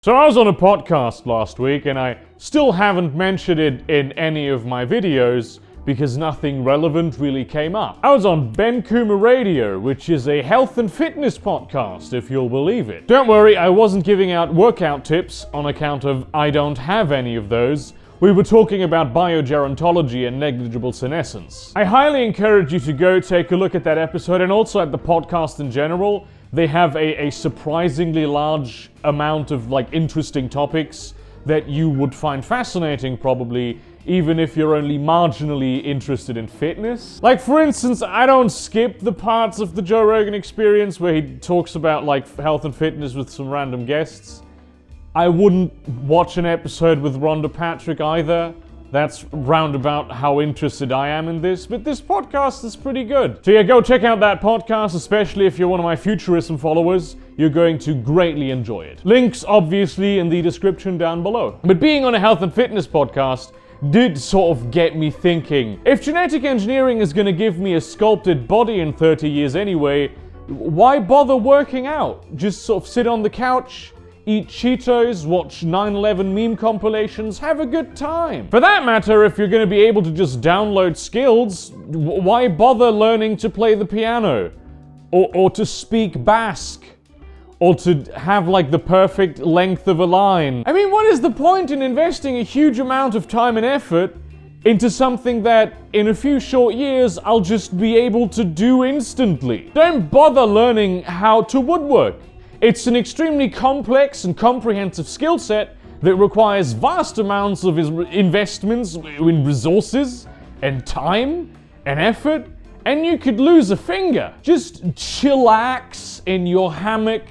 So I was on a podcast last week and I still haven't mentioned it in any of my videos because nothing relevant really came up. I was on Coomber Radio, which is a health and fitness podcast, if you'll believe it. Don't worry, I wasn't giving out workout tips on account of I don't have any of those. We were talking about biogerontology and negligible senescence. I highly encourage you to go take a look at that episode and also at the podcast in general. They have a surprisingly large amount of interesting topics that you would find fascinating probably, even if you're only marginally interested in fitness. Like for instance, I don't skip the parts of the Joe Rogan Experience where he talks about health and fitness with some random guests. I wouldn't watch an episode with Rhonda Patrick either. That's roundabout how interested I am in this, but this podcast is pretty good. So yeah, go check out that podcast, especially if you're one of my Futurism followers. You're going to greatly enjoy it. Links obviously in the description down below. But being on a health and fitness podcast did sort of get me thinking. If genetic engineering is going to give me a sculpted body in 30 years anyway, why bother working out? Just sort of sit on the couch, eat Cheetos, watch 9/11 meme compilations, have a good time. For that matter, if you're going to be able to just download skills, why bother learning to play the piano? Or to speak Basque? Or to have the perfect length of a line? I mean, what is the point in investing a huge amount of time and effort into something that, in a few short years, I'll just be able to do instantly? Don't bother learning how to woodwork. It's an extremely complex and comprehensive skill set that requires vast amounts of investments in resources and time and effort, and you could lose a finger. Just chillax in your hammock,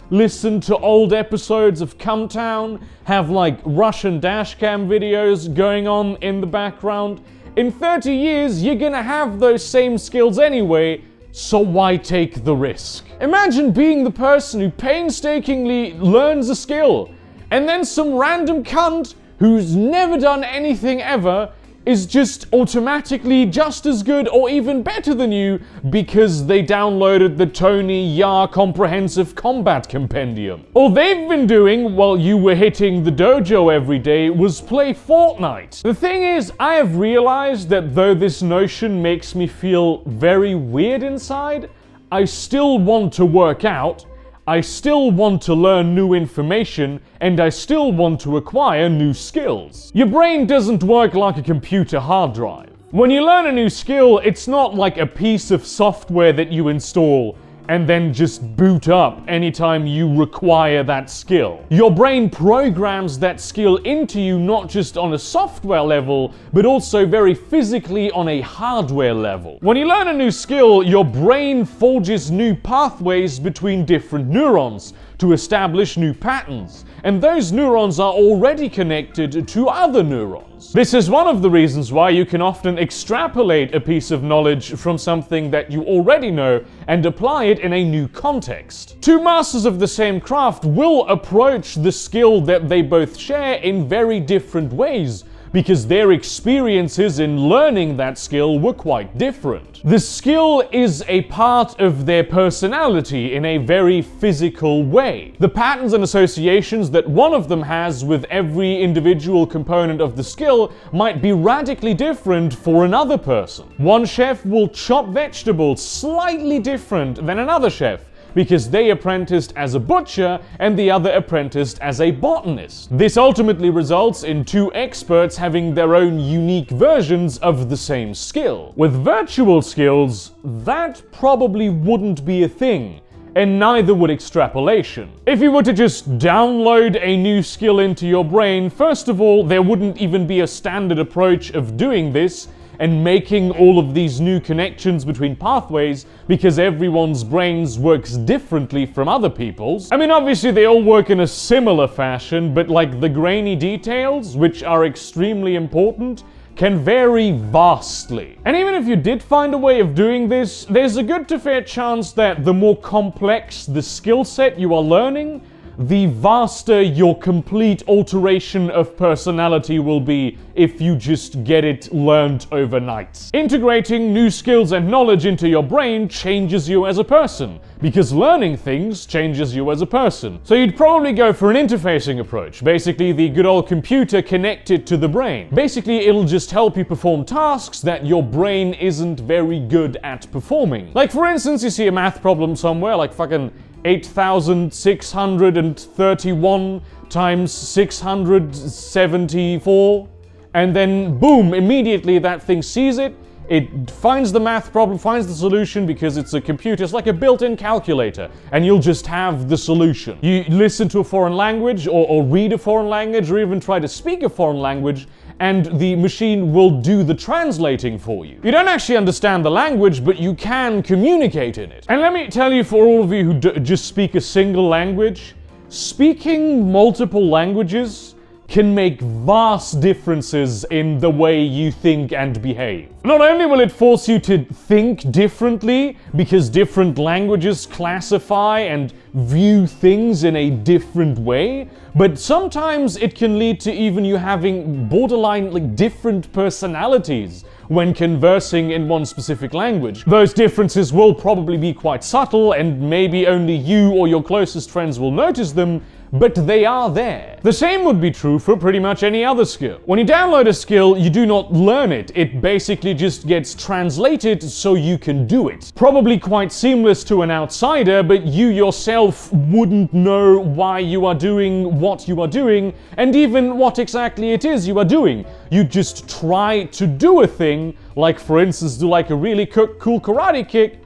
listen to old episodes of Cumtown, have Russian dashcam videos going on in the background. In 30 years, you're gonna have those same skills anyway, so why take the risk? Imagine being the person who painstakingly learns a skill, and then some random cunt who's never done anything ever is just automatically just as good or even better than you because they downloaded the Tony Yar Comprehensive Combat Compendium. All they've been doing while you were hitting the dojo every day was play Fortnite. The thing is, I have realized that though this notion makes me feel very weird inside, I still want to work out, I still want to learn new information, and I still want to acquire new skills. Your brain doesn't work like a computer hard drive. When you learn a new skill, it's not like a piece of software that you install and then just boot up anytime you require that skill. Your brain programs that skill into you not just on a software level, but also very physically on a hardware level. When you learn a new skill, your brain forges new pathways between different neurons to establish new patterns, and those neurons are already connected to other neurons. This is one of the reasons why you can often extrapolate a piece of knowledge from something that you already know and apply it in a new context. Two masters of the same craft will approach the skill that they both share in very different ways, because their experiences in learning that skill were quite different. The skill is a part of their personality in a very physical way. The patterns and associations that one of them has with every individual component of the skill might be radically different for another person. One chef will chop vegetables slightly different than another chef, because they apprenticed as a butcher and the other apprenticed as a botanist. This ultimately results in two experts having their own unique versions of the same skill. With virtual skills, that probably wouldn't be a thing, and neither would extrapolation. If you were to just download a new skill into your brain, first of all, there wouldn't even be a standard approach of doing this and making all of these new connections between pathways, because everyone's brains works differently from other people's. I mean, obviously they all work in a similar fashion, but the grainy details, which are extremely important, can vary vastly. And even if you did find a way of doing this, there's a good to fair chance that the more complex the skill set you are learning, the vaster your complete alteration of personality will be if you just get it learned overnight. Integrating new skills and knowledge into your brain changes you as a person, because learning things changes you as a person. So you'd probably go for an interfacing approach, basically the good old computer connected to the brain. Basically, it'll just help you perform tasks that your brain isn't very good at performing. Like for instance, you see a math problem somewhere, like fucking 8,631 times 674, and then boom, immediately that thing sees it. It finds the math problem, finds the solution because it's a computer. It's like a built-in calculator, and you'll just have the solution. You listen to a foreign language, or read a foreign language, or even try to speak a foreign language, and the machine will do the translating for you. You don't actually understand the language, but you can communicate in it. And let me tell you, for all of you who just speak a single language, speaking multiple languages can make vast differences in the way you think and behave. Not only will it force you to think differently, because different languages classify and view things in a different way, but sometimes it can lead to even you having borderline like different personalities when conversing in one specific language. Those differences will probably be quite subtle, and maybe only you or your closest friends will notice them, but they are there. The same would be true for pretty much any other skill. When you download a skill, you do not learn it. It basically just gets translated so you can do it. Probably quite seamless to an outsider, but you yourself wouldn't know why you are doing what you are doing, and even what exactly it is you are doing. You just try to do a thing, like for instance do like a really cool karate kick,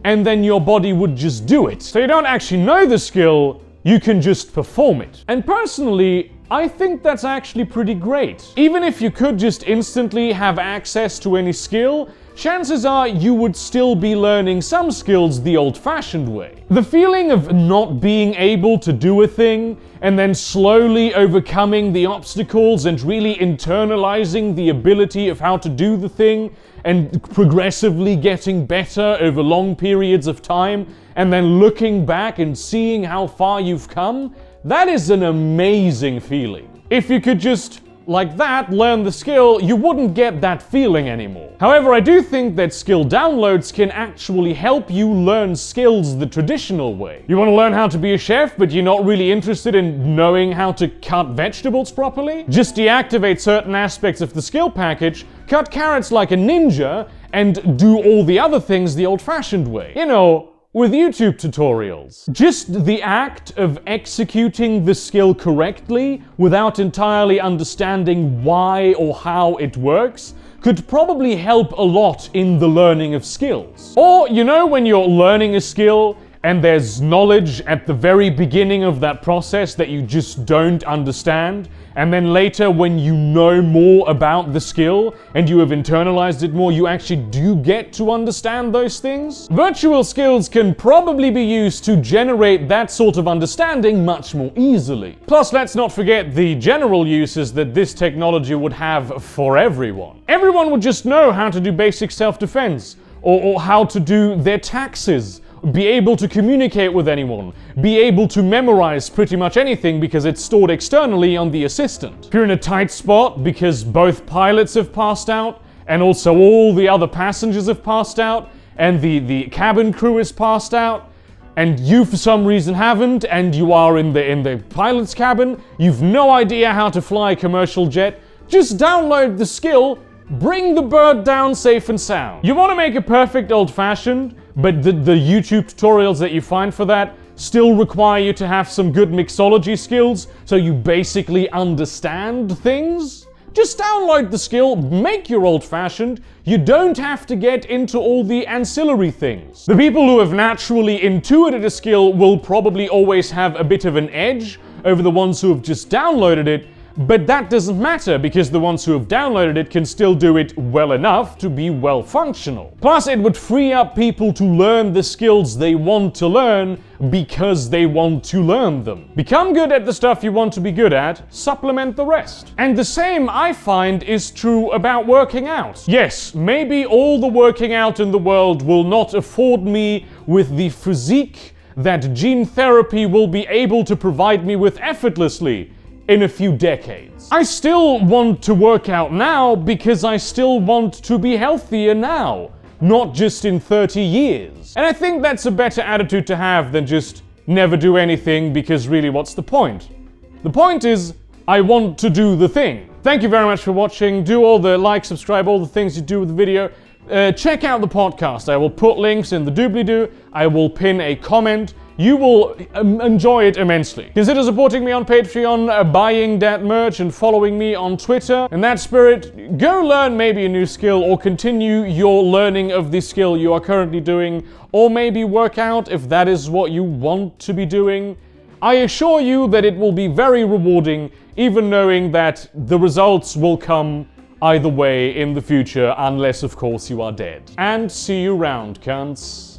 and then your body would just do it. So you don't actually know the skill, you can just perform it. And personally, I think that's actually pretty great. Even if you could just instantly have access to any skill, chances are you would still be learning some skills the old-fashioned way. The feeling of not being able to do a thing, and then slowly overcoming the obstacles and really internalizing the ability of how to do the thing, and progressively getting better over long periods of time, and then looking back and seeing how far you've come, that is an amazing feeling. If you could just, like that, learn the skill, you wouldn't get that feeling anymore. However, I do think that skill downloads can actually help you learn skills the traditional way. You want to learn how to be a chef, but you're not really interested in knowing how to cut vegetables properly? Just deactivate certain aspects of the skill package, cut carrots like a ninja, and do all the other things the old-fashioned way. You know, with YouTube tutorials. Just the act of executing the skill correctly without entirely understanding why or how it works could probably help a lot in the learning of skills. Or, you know, when you're learning a skill and there's knowledge at the very beginning of that process that you just don't understand, and then later when you know more about the skill and you have internalized it more, you actually do get to understand those things? Virtual skills can probably be used to generate that sort of understanding much more easily. Plus, let's not forget the general uses that this technology would have for everyone. Everyone would just know how to do basic self-defense, or how to do their taxes, be able to communicate with anyone, be able to memorize pretty much anything because it's stored externally on the assistant. If you're in a tight spot because both pilots have passed out, and also all the other passengers have passed out, and the cabin crew has passed out, and you for some reason haven't, and you are in the pilot's cabin, you've no idea how to fly a commercial jet, just download the skill, bring the bird down safe and sound. You want to make a perfect old-fashioned, but the YouTube tutorials that you find for that still require you to have some good mixology skills, so you basically understand things? Just download the skill, make your old-fashioned. You don't have to get into all the ancillary things. The people who have naturally intuited a skill will probably always have a bit of an edge over the ones who have just downloaded it, but that doesn't matter because the ones who have downloaded it can still do it well enough to be well functional. Plus, it would free up people to learn the skills they want to learn because they want to learn them. Become good at the stuff you want to be good at, supplement the rest. And the same, I find, is true about working out. Yes, maybe all the working out in the world will not afford me with the physique that gene therapy will be able to provide me with effortlessly in a few decades. I still want to work out now because I still want to be healthier now, not just in 30 years. And I think that's a better attitude to have than just never do anything, because really, what's the point? The point is, I want to do the thing. Thank you very much for watching. Do all the like, subscribe, all the things you do with the video. Check out the podcast. I will put links in the doobly-doo. I will pin a comment. You will enjoy it immensely. Consider supporting me on Patreon, buying that merch, and following me on Twitter. In that spirit, go learn maybe a new skill, or continue your learning of the skill you are currently doing, or maybe work out if that is what you want to be doing. I assure you that it will be very rewarding, even knowing that the results will come either way in the future, unless of course you are dead. And see you round, cunts.